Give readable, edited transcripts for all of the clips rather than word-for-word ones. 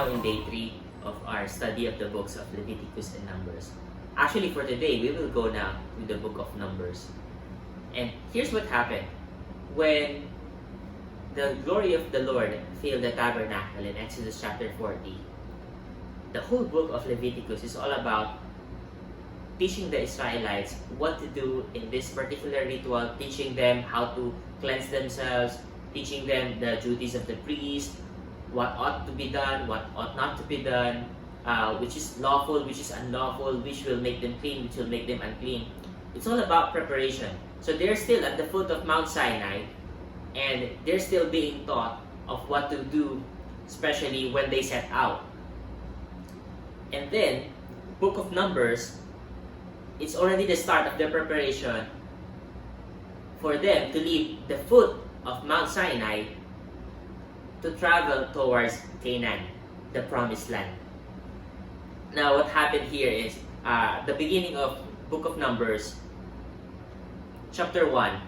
now in day 3 of our study of the books of Leviticus and Numbers. Actually, for today, we will go now to the book of Numbers. And here's what happened. When the glory of the Lord filled the tabernacle in Exodus chapter 40, the whole book of Leviticus is all about teaching the Israelites what to do in this particular ritual, teaching them how to cleanse themselves, teaching them the duties of the priest, what ought to be done, what ought not to be done, which is lawful, which is unlawful, which will make them clean, which will make them unclean. It's all about preparation. So they're still at the foot of Mount Sinai, and they're still being taught of what to do, especially when they set out. And then, book of Numbers, it's already the start of the preparation for them to leave the foot of Mount Sinai to travel towards Canaan, the promised land. Now, what happened here is the beginning of book of Numbers, chapter 1,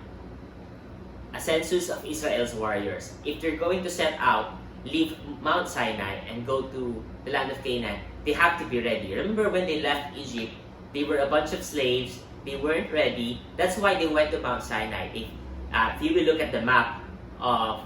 a census of Israel's warriors. If they're going to set out, leave Mount Sinai and go to the land of Canaan, they have to be ready. Remember when they left Egypt, they were a bunch of slaves, they weren't ready. That's why they went to Mount Sinai. If you will look at the map of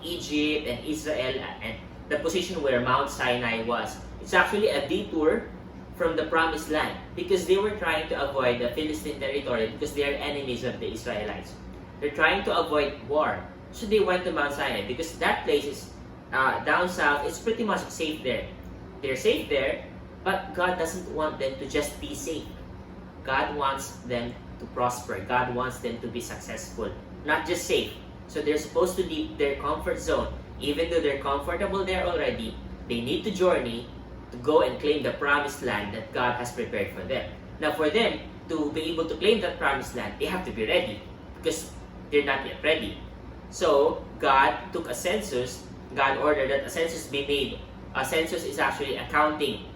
Egypt and Israel and the position where Mount Sinai was, it's actually a detour from the promised land because they were trying to avoid the Philistine territory because they are enemies of the Israelites. They're trying to avoid war. So they went to Mount Sinai because that place is down south. It's pretty much safe there. They're safe there, but God doesn't want them to just be safe. God wants them to prosper. God wants them to be successful, not just safe. So they're supposed to leave their comfort zone. Even though they're comfortable there already, they need to journey to go and claim the promised land that God has prepared for them. Now for them to be able to claim that promised land, they have to be ready because they're not yet ready. So God took a census. God ordered that a census be made. A census is actually a counting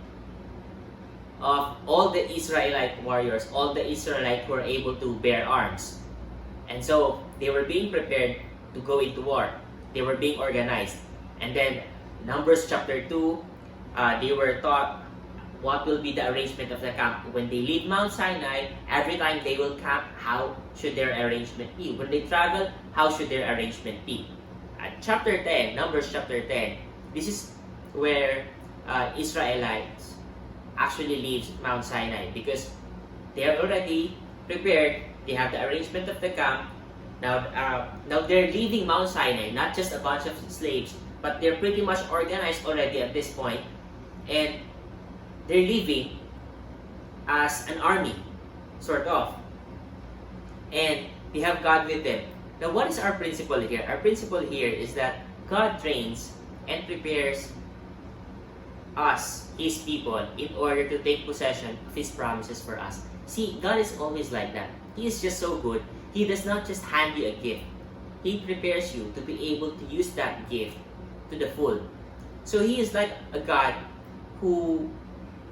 of all the Israelite warriors, all the Israelites who were able to bear arms. And so they were being prepared to go into war. They were being organized. And then Numbers chapter 2, they were taught what will be the arrangement of the camp. When they leave Mount Sinai, every time they will camp, how should their arrangement be? When they travel, how should their arrangement be? At chapter 10, Numbers chapter 10, this is where Israelites actually leave Mount Sinai because they are already prepared. They have the arrangement of the camp. Now they're leaving Mount Sinai, not just a bunch of slaves, but they're pretty much organized already at this point, and they're leaving as an army, sort of. And they have God with them. Now, what is our principle here? Our principle here is that God trains and prepares us, His people, in order to take possession of His promises for us. See, God is always like that. He is just so good. He does not just hand you a gift. He prepares you to be able to use that gift to the full. So He is like a God who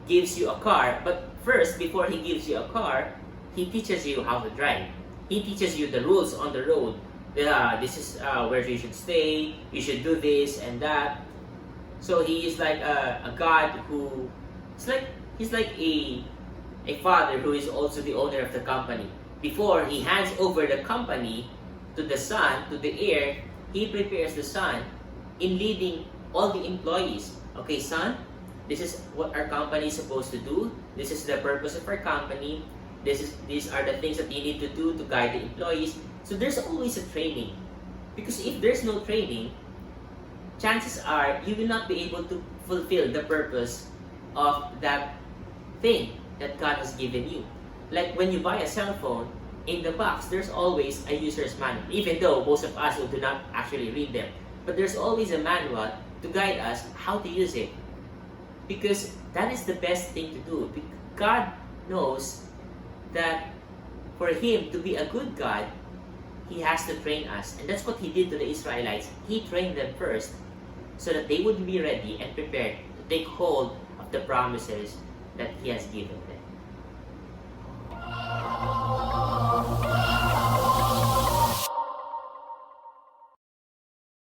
gives you a car, but first, before He gives you a car, He teaches you how to drive. He teaches you the rules on the road. This is where you should stay, you should do this and that. So He is like a God who, He's like a father who is also the owner of the company. Before He hands over the company to the son, to the heir, He prepares the son in leading all the employees. Okay, son, this is what our company is supposed to do. This is the purpose of our company. These are the things that you need to do to guide the employees. So there's always a training. Because if there's no training, chances are you will not be able to fulfill the purpose of that thing that God has given you. Like when you buy a cell phone, in the box, there's always a user's manual. Even though most of us do not actually read them. But there's always a manual to guide us how to use it. Because that is the best thing to do. God knows that for Him to be a good God, He has to train us. And that's what He did to the Israelites. He trained them first so that they would be ready and prepared to take hold of the promises that He has given.